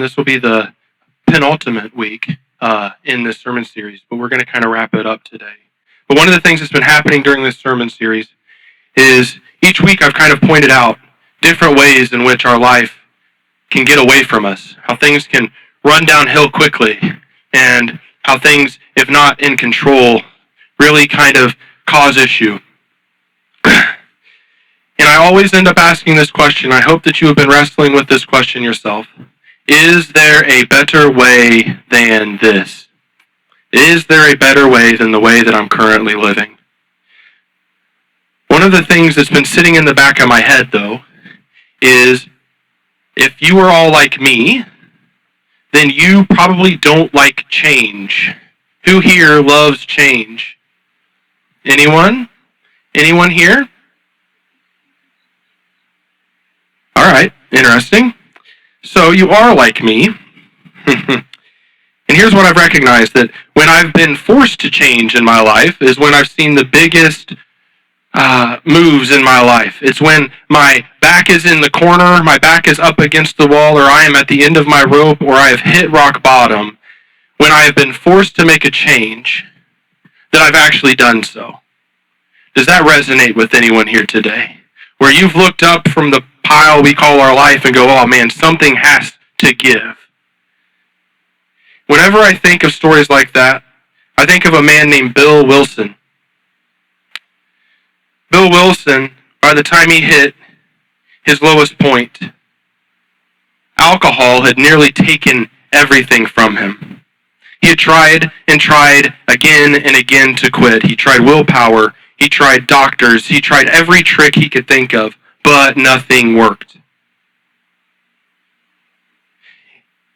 this will be the penultimate week in this sermon series, but we're going to kind of wrap it up today. But one of the things that's been happening during this sermon series is each week I've kind of pointed out different ways in which our life can get away from us, how things can run downhill quickly, and how things, if not in control, really kind of cause issue. And I always end up asking this question. I hope that you have been wrestling with this question yourself. Is there a better way than this? Is there a better way than the way that I'm currently living? One of the things that's been sitting in the back of my head, though, is if you are all like me, then you probably don't like change. Who here loves change? Anyone? Anyone here? All right, interesting. So you are like me. And here's what I've recognized, that when I've been forced to change in my life is when I've seen the biggest moves in my life. It's when my back is in the corner, my back is up against the wall, or I am at the end of my rope, or I have hit rock bottom. When I have been forced to make a change, that I've actually done so. Does that resonate with anyone here today? Where you've looked up from the pile we call our life and go, oh man, something has to give. Whenever I think of stories like that, I think of a man named Bill Wilson. Bill Wilson, by the time he hit his lowest point, alcohol had nearly taken everything from him. He had tried and tried again and again to quit. He tried willpower. He tried doctors. He tried every trick he could think of, but nothing worked.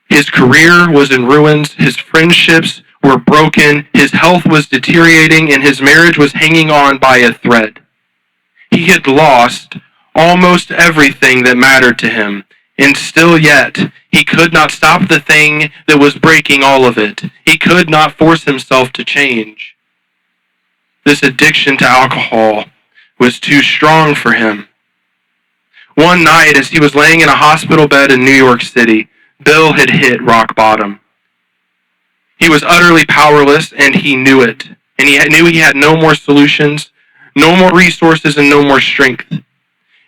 His career was in ruins. His friendships were broken. His health was deteriorating, and his marriage was hanging on by a thread. He had lost almost everything that mattered to him, and still yet, he could not stop the thing that was breaking all of it. He could not force himself to change. This addiction to alcohol was too strong for him. One night, as he was laying in a hospital bed in New York City, Bill had hit rock bottom. He was utterly powerless, and he knew it. And he knew he had no more solutions, no more resources, and no more strength.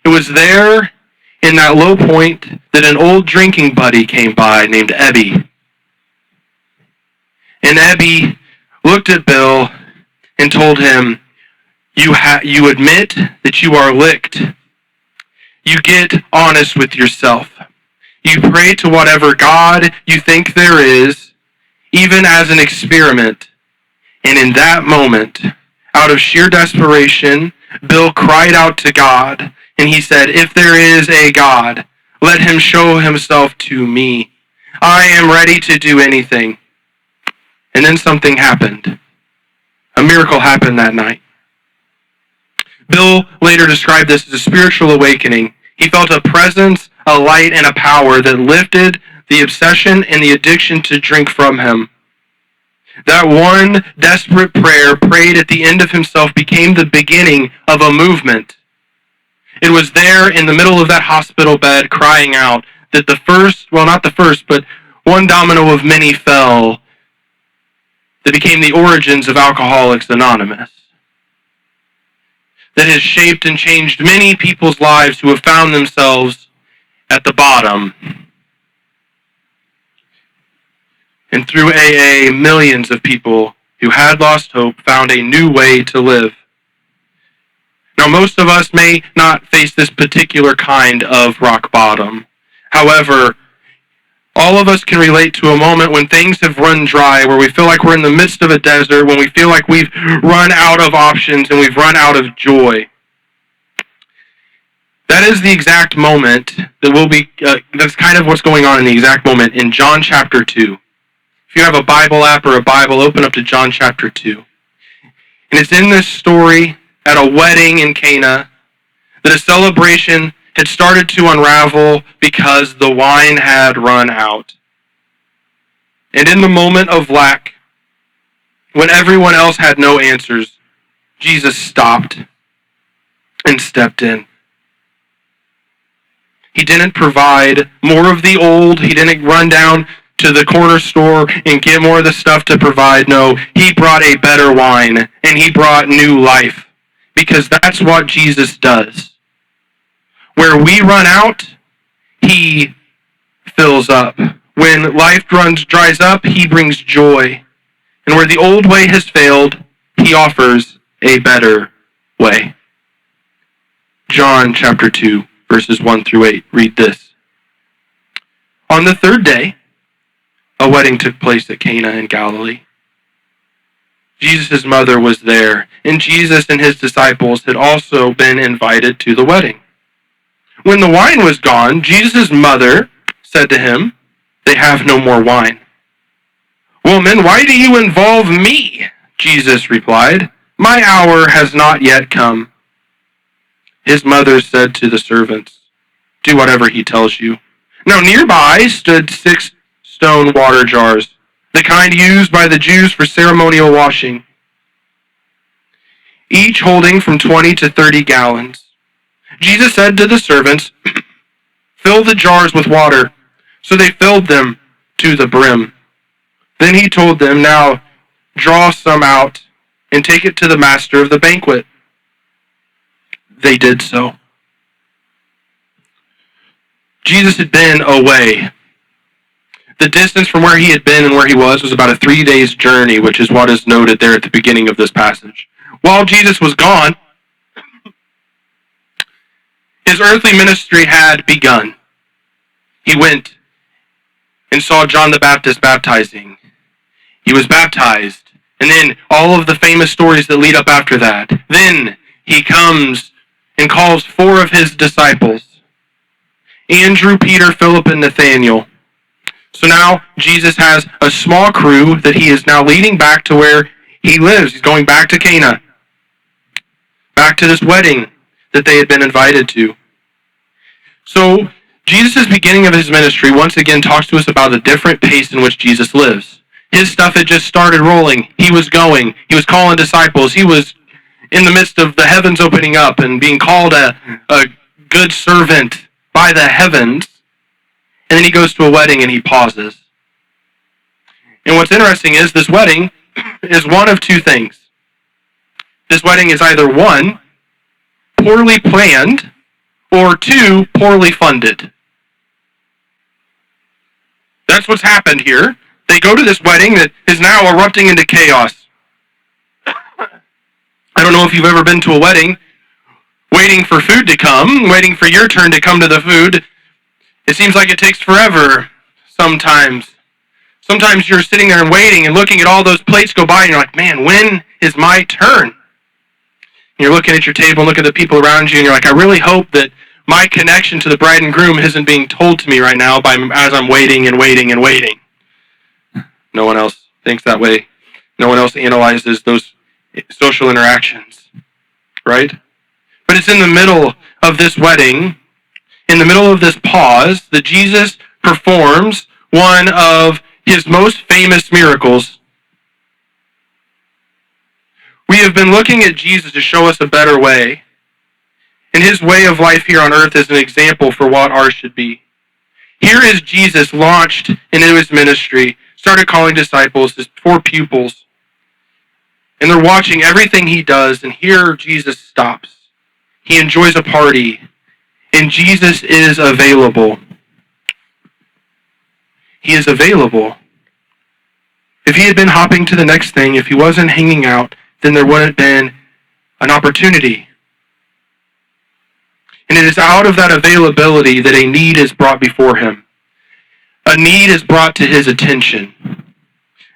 It was there, in that low point, that an old drinking buddy came by named Ebby. And Ebby looked at Bill and told him, you admit that you are licked. You get honest with yourself. You pray to whatever God you think there is, even as an experiment. And in that moment, out of sheer desperation, Bill cried out to God, and he said, if there is a God, let him show himself to me. I am ready to do anything. And then something happened. A miracle happened that night. Bill later described this as a spiritual awakening. He felt a presence, a light, and a power that lifted the obsession and the addiction to drink from him. That one desperate prayer prayed at the end of himself became the beginning of a movement. It was there in the middle of that hospital bed crying out that the first, well, not the first, but one domino of many fell that became the origins of Alcoholics Anonymous. That has shaped and changed many people's lives who have found themselves at the bottom. And through AA, millions of people who had lost hope found a new way to live. Now, most of us may not face this particular kind of rock bottom. However, all of us can relate to a moment when things have run dry, where we feel like we're in the midst of a desert, when we feel like we've run out of options and we've run out of joy. That is the exact moment that that's kind of what's going on in the exact moment in John chapter 2. If you have a Bible app or a Bible, open up to John chapter 2. And it's in this story at a wedding in Cana that a celebration had started to unravel because the wine had run out. And in the moment of lack, when everyone else had no answers, Jesus stopped and stepped in. He didn't provide more of the old. He didn't run down to the corner store and get more of the stuff to provide. No, he brought a better wine, and he brought new life, because that's what Jesus does. Where we run out, he fills up. When life dries up, he brings joy. And where the old way has failed, he offers a better way. John chapter 2, verses 1 through 8. Read this. On the third day, a wedding took place at Cana in Galilee. Jesus' mother was there, and Jesus and his disciples had also been invited to the wedding. When the wine was gone, Jesus' mother said to him, "They have no more wine." "Woman, why do you involve me?" Jesus replied, "My hour has not yet come." His mother said to the servants, "Do whatever he tells you." Now nearby stood 6 stone water jars, the kind used by the Jews for ceremonial washing, each holding from 20 to 30 gallons. Jesus said to the servants, "Fill the jars with water." So they filled them to the brim. Then he told them, "Now draw some out and take it to the master of the banquet." They did so. Jesus had been away. The distance from where he had been and where he was about a 3 days journey, which is what is noted there at the beginning of this passage. While Jesus was gone, his earthly ministry had begun. He went and saw John the Baptist baptizing. He was baptized, and then all of the famous stories that lead up after that. Then he comes and calls 4 of his disciples, Andrew, Peter, Philip, and Nathanael. So now Jesus has a small crew that he is now leading back to where he lives. He's going back to Cana, back to this wedding that they had been invited to. So Jesus' beginning of his ministry once again talks to us about the different pace in which Jesus lives. His stuff had just started rolling. He was going. He was calling disciples. He was in the midst of the heavens opening up and being called a good servant by the heavens. And then he goes to a wedding and he pauses. And what's interesting is this wedding is one of 2 things. This wedding is either 1, poorly planned, or 2, poorly funded. That's what's happened here. They go to this wedding that is now erupting into chaos. I don't know if you've ever been to a wedding, waiting for food to come, waiting for your turn to come to the food. It seems like it takes forever sometimes. Sometimes you're sitting there and waiting and looking at all those plates go by and you're like, man, when is my turn? And you're looking at your table and looking at the people around you and you're like, I really hope that my connection to the bride and groom isn't being told to me right now as I'm waiting and waiting and waiting. No one else thinks that way. No one else analyzes those social interactions, right? But it's in the middle of this wedding, in the middle of this pause, that Jesus performs one of his most famous miracles. We have been looking at Jesus to show us a better way. And his way of life here on earth is an example for what ours should be. Here is Jesus launched into his ministry, started calling disciples, his 4 pupils. And they're watching everything he does, and here Jesus stops. He enjoys a party, and Jesus is available. He is available. If he had been hopping to the next thing, if he wasn't hanging out, then there wouldn't have been an opportunity. And it is out of that availability that a need is brought before him. A need is brought to his attention.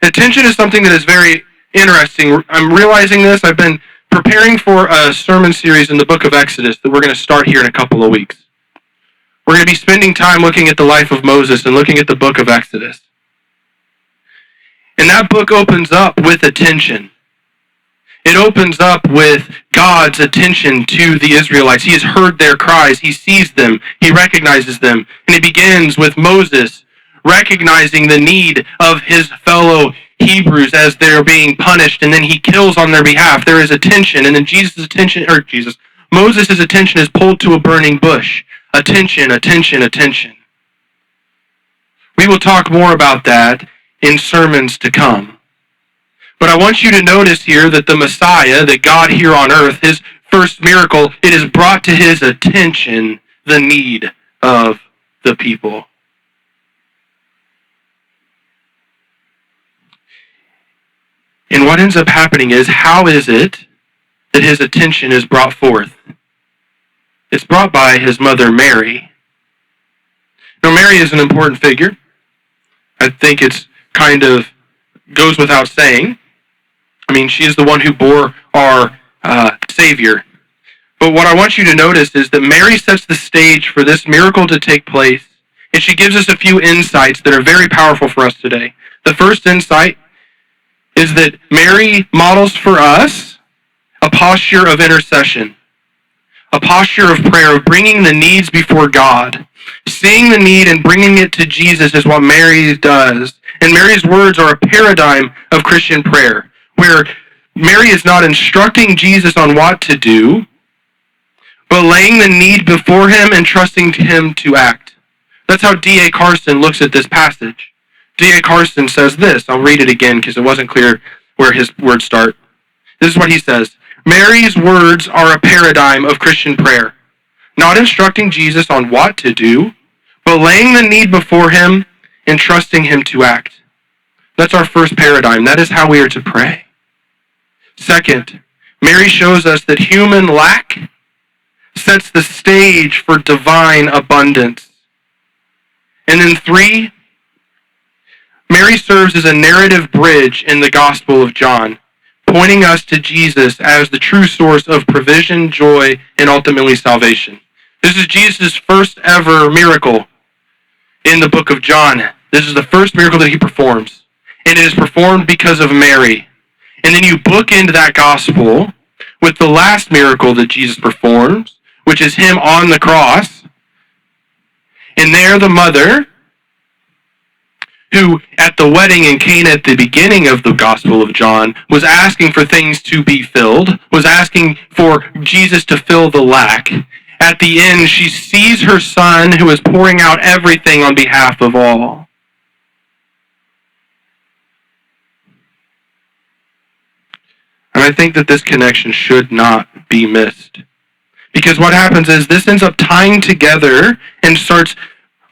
Attention is something that is very interesting. I'm realizing this. I've been preparing for a sermon series in the book of Exodus that we're going to start here in a couple of weeks. We're going to be spending time looking at the life of Moses and looking at the book of Exodus. And that book opens up with attention. It opens up with God's attention to the Israelites. He has heard their cries. He sees them. He recognizes them. And it begins with Moses recognizing the need of his fellow Hebrews as they're being punished, and then he kills on their behalf. There is attention, and then Moses' attention is pulled to a burning bush. attention, attention, attention. We will talk more about that in sermons to come. But I want you to notice here that the Messiah, that God here on earth, his first miracle, it has brought to his attention the need of the people. And what ends up happening is, how is it that his attention is brought forth? It's brought by his mother Mary. Now, Mary is an important figure. I think it's kind of goes without saying. I mean, she is the one who bore our Savior. But what I want you to notice is that Mary sets the stage for this miracle to take place, and she gives us a few insights that are very powerful for us today. The first insight is that Mary models for us a posture of intercession, a posture of prayer, of bringing the needs before God. Seeing the need and bringing it to Jesus is what Mary does. And Mary's words are a paradigm of Christian prayer, where Mary is not instructing Jesus on what to do, but laying the need before him and trusting him to act. That's how D.A. Carson looks at this passage. D.A. Carson says this. I'll read it again because it wasn't clear where his words start. This is what he says. Mary's words are a paradigm of Christian prayer, not instructing Jesus on what to do, but laying the need before him and trusting him to act. That's our first paradigm. That is how we are to pray. Second, Mary shows us that human lack sets the stage for divine abundance. And then 3, Mary serves as a narrative bridge in the Gospel of John, pointing us to Jesus as the true source of provision, joy, and ultimately salvation. This is Jesus' first ever miracle in the book of John. This is the first miracle that he performs. And it is performed because of Mary. And then you bookend that gospel with the last miracle that Jesus performs, which is him on the cross. And there the mother, who at the wedding in Cana at the beginning of the Gospel of John was asking for things to be filled, was asking for Jesus to fill the lack. At the end, she sees her son who is pouring out everything on behalf of all. And I think that this connection should not be missed. Because what happens is this ends up tying together and starts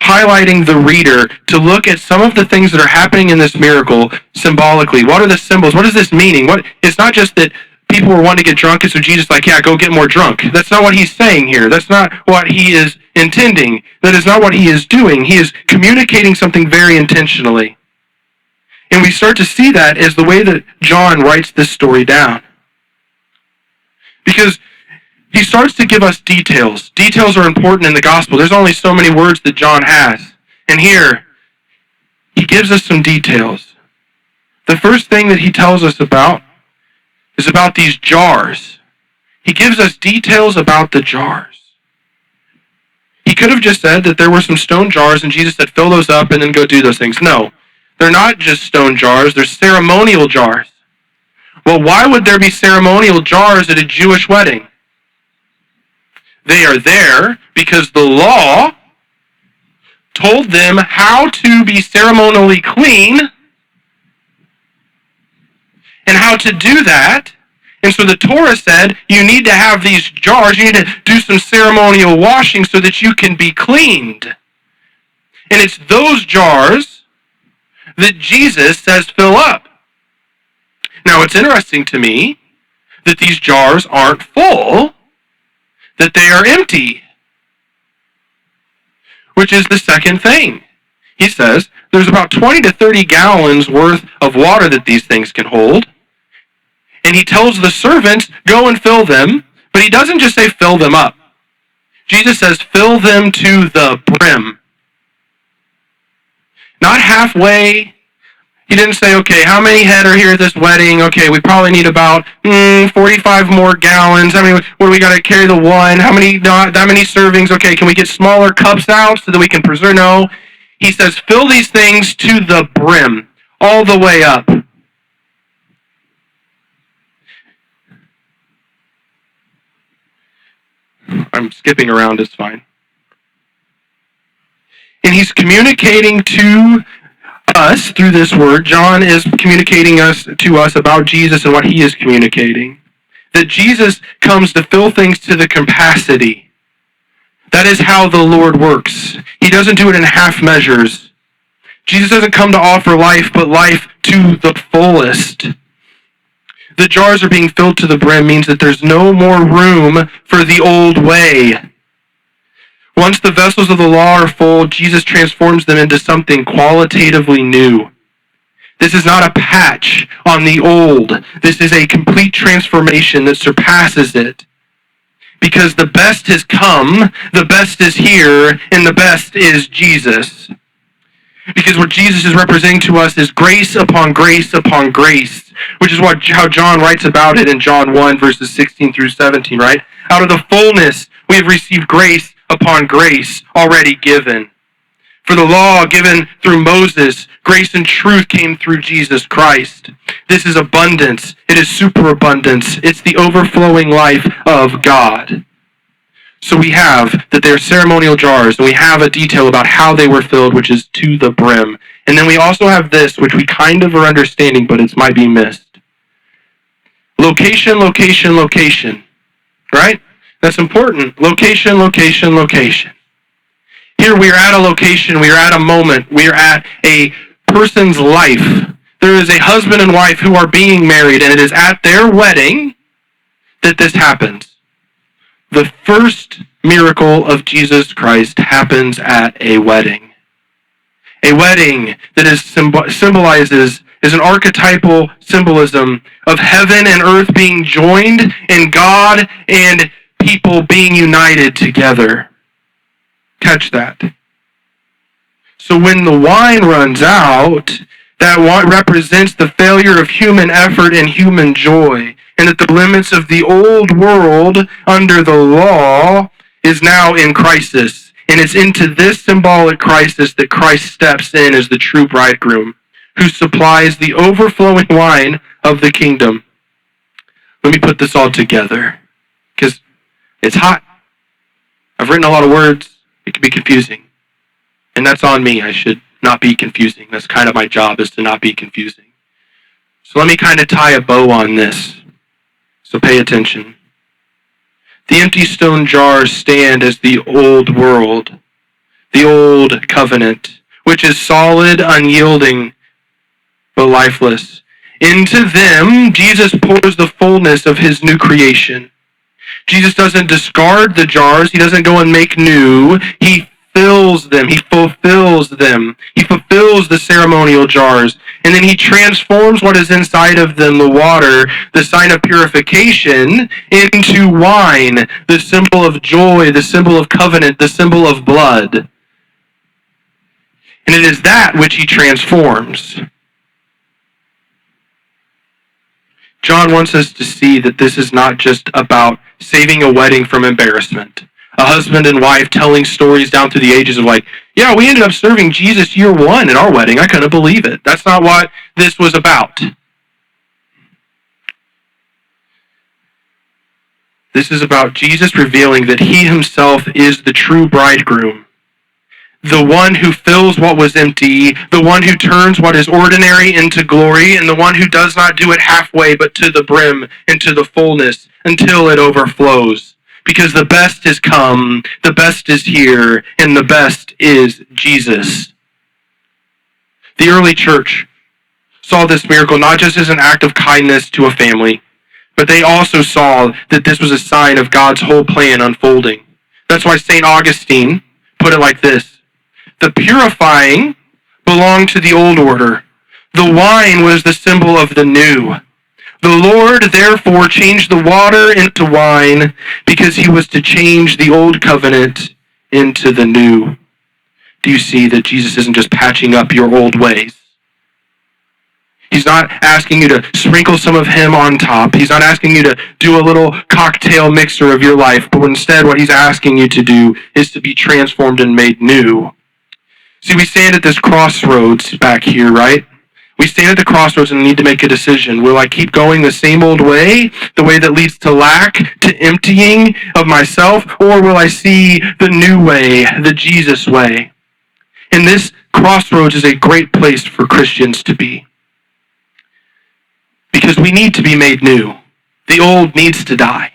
highlighting the reader to look at some of the things that are happening in this miracle symbolically. What are the symbols? What is this meaning? It's not just that people were wanting to get drunk, and so Jesus is like, yeah, go get more drunk. That's not what he's saying here. That's not what he is intending. That is not what he is doing. He is communicating something very intentionally. And we start to see that as the way that John writes this story down. Because he starts to give us details. Details are important in the gospel. There's only so many words that John has. And here, he gives us some details. The first thing that he tells us about is about these jars. He gives us details about the jars. He could have just said that there were some stone jars and Jesus said, fill those up and then go do those things. No, they're not just stone jars. They're ceremonial jars. Well, why would there be ceremonial jars at a Jewish wedding? They are there because the law told them how to be ceremonially clean and how to do that. And so the Torah said, you need to have these jars, you need to do some ceremonial washing so that you can be cleaned. And it's those jars that Jesus says fill up. Now, it's interesting to me that these jars aren't full, that they are empty, which is the second thing. He says there's about 20 to 30 gallons worth of water that these things can hold. And he tells the servants, go and fill them, but he doesn't just say fill them up. Jesus says fill them to the brim. Not halfway. He didn't say, okay, how many head are here at this wedding? Okay, we probably need about 45 more gallons. What do we got to carry the one? How many, not that many servings? Okay, can we get smaller cups out so that we can preserve? No. He says, fill these things to the brim, all the way up. I'm skipping around, it's fine. And he's communicating to us through this word. John is communicating to us about Jesus and what he is communicating. That Jesus comes to fill things to the capacity. That is how the Lord works. He doesn't do it in half measures. Jesus doesn't come to offer life, but life to the fullest. The jars are being filled to the brim means that there's no more room for the old way. Once the vessels of the law are full, Jesus transforms them into something qualitatively new. This is not a patch on the old. This is a complete transformation that surpasses it. Because the best has come, the best is here, and the best is Jesus. Because what Jesus is representing to us is grace upon grace upon grace, which is how John writes about it in John 1, verses 16 through 17, right? Out of the fullness, we have received grace upon grace already given. For the law given through Moses, grace and truth came through Jesus Christ. This is abundance. It is superabundance. It's the overflowing life of God. So we have that they're ceremonial jars, and we have a detail about how they were filled, which is to the brim. And then we also have this, which we kind of are understanding, but it might be missed. Location, location, location. Right? That's important. Location, location, location. Here we are at a location, we are at a moment, we are at a person's life. There is a husband and wife who are being married, and it is at their wedding that this happens. The first miracle of Jesus Christ happens at a wedding. A wedding that symbolizes is an archetypal symbolism of heaven and earth being joined in God and people being united together. Catch that. So when the wine runs out, that represents the failure of human effort and human joy, and that the limits of the old world under the law is now in crisis. And it's into this symbolic crisis that Christ steps in as the true bridegroom, who supplies the overflowing wine of the kingdom. Let me put this all together, because it's hot. I've written a lot of words. It can be confusing. And that's on me. I should not be confusing. That's kind of my job, is to not be confusing. So let me kind of tie a bow on this. So pay attention. The empty stone jars stand as the old world, the old covenant, which is solid, unyielding, but lifeless. Into them, Jesus pours the fullness of his new creation. Jesus doesn't discard the jars. He doesn't go and make new. He fills them. He fulfills them. He fulfills the ceremonial jars. And then he transforms what is inside of them, the water, the sign of purification, into wine, the symbol of joy, the symbol of covenant, the symbol of blood. And it is that which he transforms. John wants us to see that this is not just about saving a wedding from embarrassment. A husband and wife telling stories down through the ages of like, yeah, we ended up serving Jesus year one at our wedding. I couldn't believe it. That's not what this was about. This is about Jesus revealing that he himself is the true bridegroom. The one who fills what was empty, the one who turns what is ordinary into glory, and the one who does not do it halfway but to the brim and to the fullness until it overflows. Because the best has come, the best is here, and the best is Jesus. The early church saw this miracle not just as an act of kindness to a family, but they also saw that this was a sign of God's whole plan unfolding. That's why St. Augustine put it like this. The purifying belonged to the old order. The wine was the symbol of the new. The Lord therefore changed the water into wine because he was to change the old covenant into the new. Do you see that Jesus isn't just patching up your old ways? He's not asking you to sprinkle some of him on top. He's not asking you to do a little cocktail mixer of your life, but instead what he's asking you to do is to be transformed and made new. See, we stand at this crossroads back here, right? We stand at the crossroads and need to make a decision. Will I keep going the same old way, the way that leads to lack, to emptying of myself, or will I see the new way, the Jesus way? And this crossroads is a great place for Christians to be. Because we need to be made new. The old needs to die.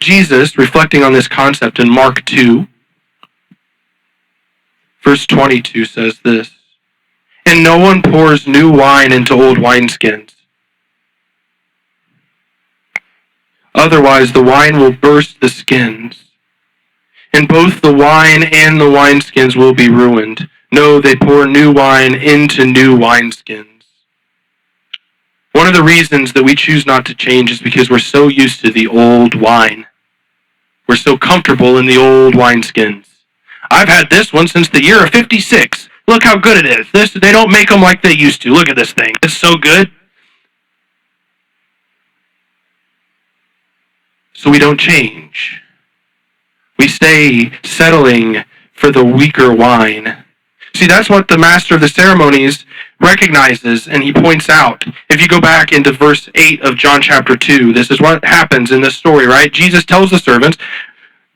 Jesus, reflecting on this concept in Mark 2, verse 22 says this, "And no one pours new wine into old wineskins. Otherwise, the wine will burst the skins, and both the wine and the wineskins will be ruined. No, they pour new wine into new wineskins." One of the reasons that we choose not to change is because we're so used to the old wine. We're so comfortable in the old wineskins. I've had this one since the year of 56. Look how good it is. They don't make them like they used to. Look at this thing. It's so good. So we don't change. We stay settling for the weaker wine. See, that's what the master of the ceremonies recognizes, and he points out. If you go back into verse 8 of John chapter 2, this is what happens in this story, right? Jesus tells the servants,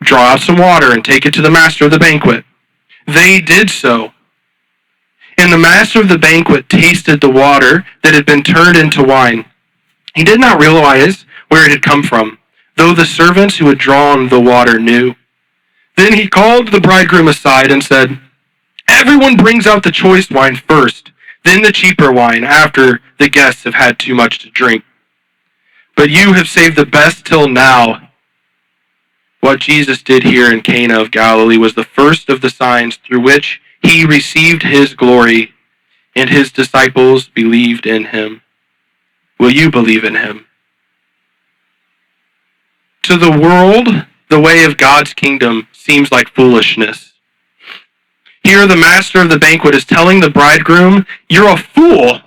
draw out some water and take it to the master of the banquet. They did so. And the master of the banquet tasted the water that had been turned into wine. He did not realize where it had come from, though the servants who had drawn the water knew. Then he called the bridegroom aside and said, "Everyone brings out the choice wine first, then the cheaper wine after the guests have had too much to drink. But you have saved the best till now." What Jesus did here in Cana of Galilee was the first of the signs through which he received his glory, and his disciples believed in him. Will you believe in him? To the world, the way of God's kingdom seems like foolishness. Here, the master of the banquet is telling the bridegroom, "You're a fool.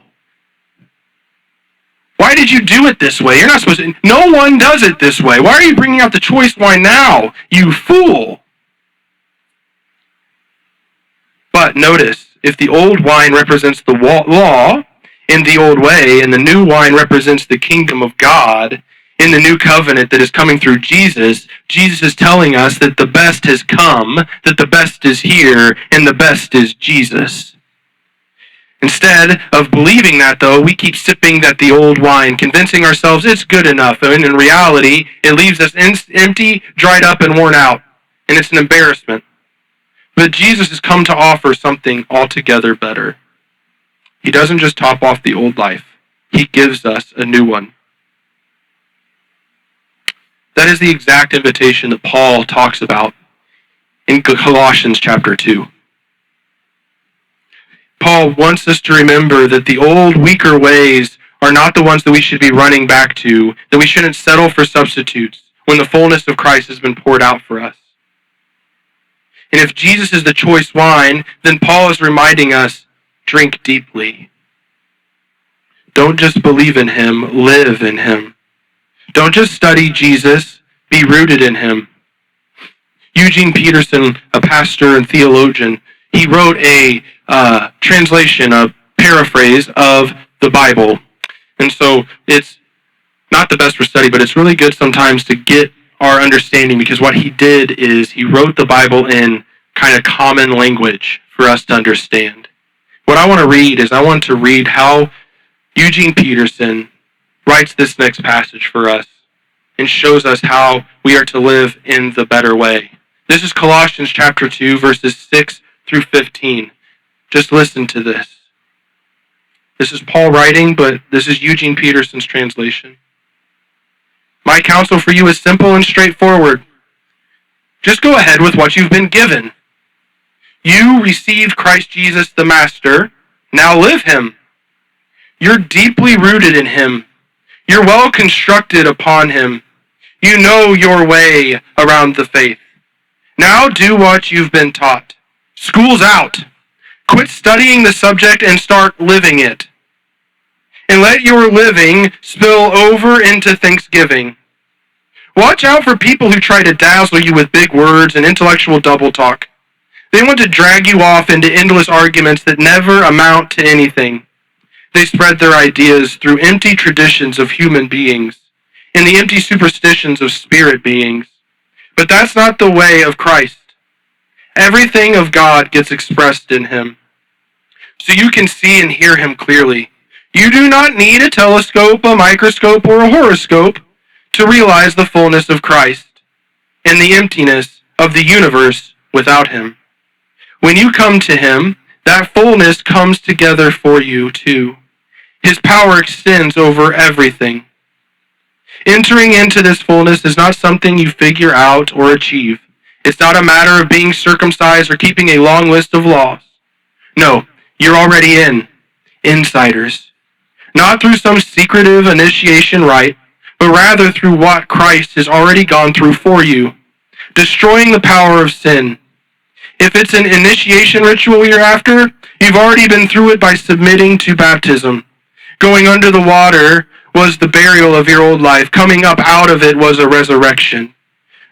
Why did you do it this way? You're not supposed to. No one does it this way. Why are you bringing out the choice wine now, you fool?" But notice, if the old wine represents the law in the old way, and the new wine represents the kingdom of God in the new covenant that is coming through Jesus, Jesus is telling us that the best has come, that the best is here, and the best is Jesus. Instead of believing that, though, we keep sipping the old wine, convincing ourselves it's good enough, and in reality, it leaves us empty, dried up, and worn out, and it's an embarrassment. But Jesus has come to offer something altogether better. He doesn't just top off the old life. He gives us a new one. That is the exact invitation that Paul talks about in Colossians chapter 2. Paul wants us to remember that the old, weaker ways are not the ones that we should be running back to, that we shouldn't settle for substitutes when the fullness of Christ has been poured out for us. And if Jesus is the choice wine, then Paul is reminding us, drink deeply. Don't just believe in him, live in him. Don't just study Jesus, be rooted in him. Eugene Peterson, a pastor and theologian, he wrote a translation, a paraphrase of the Bible. And so it's not the best for study, but it's really good sometimes to get our understanding, because what he did is he wrote the Bible in kind of common language for us to understand. What I want to read is how Eugene Peterson writes this next passage for us and shows us how we are to live in the better way. This is Colossians chapter 2, verses 6 through 15. Just listen to this. This is Paul writing, but this is Eugene Peterson's translation. "My counsel for you is simple and straightforward. Just go ahead with what you've been given. You received Christ Jesus the Master. Now live him. You're deeply rooted in him. You're well constructed upon him. You know your way around the faith. Now do what you've been taught. School's out. Quit studying the subject and start living it. And let your living spill over into thanksgiving. Watch out for people who try to dazzle you with big words and intellectual double talk. They want to drag you off into endless arguments that never amount to anything. They spread their ideas through empty traditions of human beings and the empty superstitions of spirit beings. But that's not the way of Christ. Everything of God gets expressed in him, so you can see and hear him clearly. You do not need a telescope, a microscope, or a horoscope to realize the fullness of Christ and the emptiness of the universe without him. When you come to him, that fullness comes together for you too. His power extends over everything. Entering into this fullness is not something you figure out or achieve. It's not a matter of being circumcised or keeping a long list of laws. No, you're already in. Insiders. Not through some secretive initiation rite, but rather through what Christ has already gone through for you, destroying the power of sin. If it's an initiation ritual you're after, you've already been through it by submitting to baptism. Going under the water was the burial of your old life. Coming up out of it was a resurrection.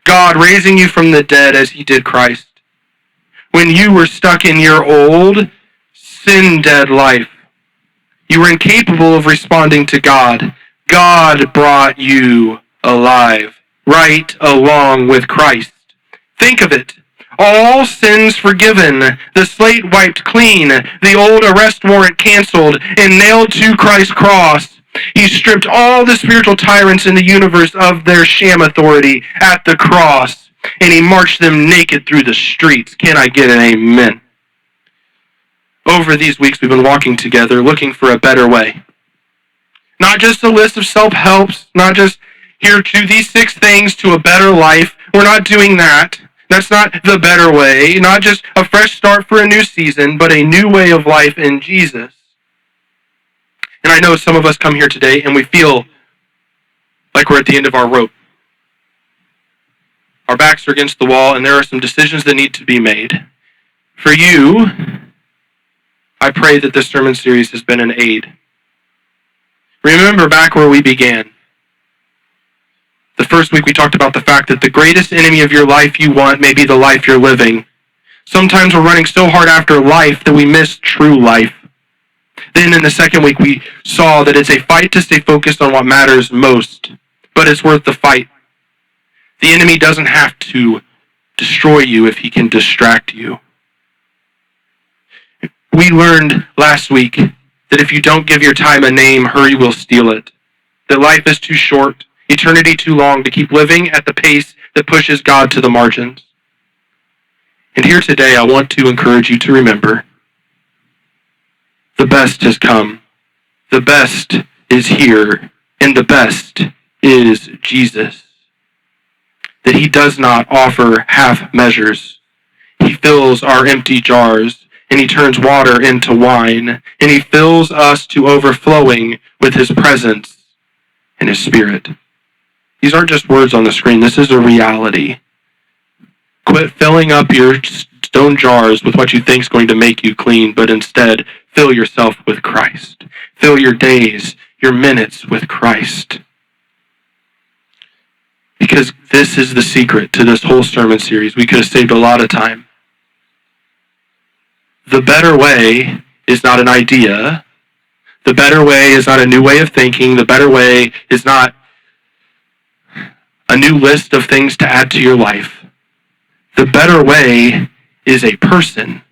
God raising you from the dead as he did Christ. When you were stuck in your old, sin-dead life, you were incapable of responding to God. God brought you alive, right along with Christ. Think of it. All sins forgiven, the slate wiped clean, the old arrest warrant canceled, and nailed to Christ's cross. He stripped all the spiritual tyrants in the universe of their sham authority at the cross, and he marched them naked through the streets. Can I get an amen? Over these weeks, we've been walking together looking for a better way. Not just a list of self-helps, not just here, do these 6 things to a better life. We're not doing that. That's not the better way. Not just a fresh start for a new season, but a new way of life in Jesus. And I know some of us come here today and we feel like we're at the end of our rope. Our backs are against the wall and there are some decisions that need to be made. For you, I pray that this sermon series has been an aid. Remember back where we began. The first week we talked about the fact that the greatest enemy of your life you want may be the life you're living. Sometimes we're running so hard after life that we miss true life. Then in the second week we saw that it's a fight to stay focused on what matters most, but it's worth the fight. The enemy doesn't have to destroy you if he can distract you. We learned last week that if you don't give your time a name, hurry will steal it. That life is too short, eternity too long to keep living at the pace that pushes God to the margins. And here today, I want to encourage you to remember, the best has come. The best is here, and the best is Jesus. That he does not offer half measures. He fills our empty jars, and he turns water into wine, and he fills us to overflowing with his presence and his spirit. These aren't just words on the screen. This is a reality. Quit filling up your stone jars with what you think is going to make you clean, but instead fill yourself with Christ. Fill your days, your minutes with Christ. Because this is the secret to this whole sermon series. We could have saved a lot of time. The better way is not an idea. The better way is not a new way of thinking. The better way is not a new list of things to add to your life. The better way is a person.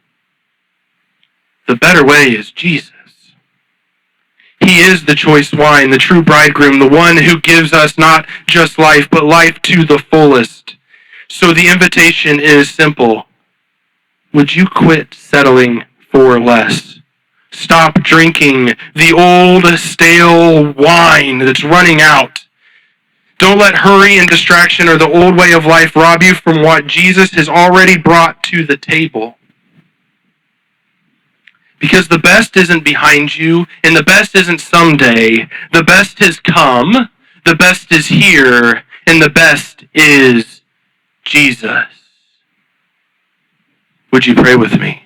The better way is Jesus. He is the choice wine, the true bridegroom, the one who gives us not just life, but life to the fullest. So the invitation is simple. Would you quit settling for less? Stop drinking the old, stale wine that's running out. Don't let hurry and distraction or the old way of life rob you from what Jesus has already brought to the table. Because the best isn't behind you, and the best isn't someday. The best has come, the best is here, and the best is Jesus. Would you pray with me?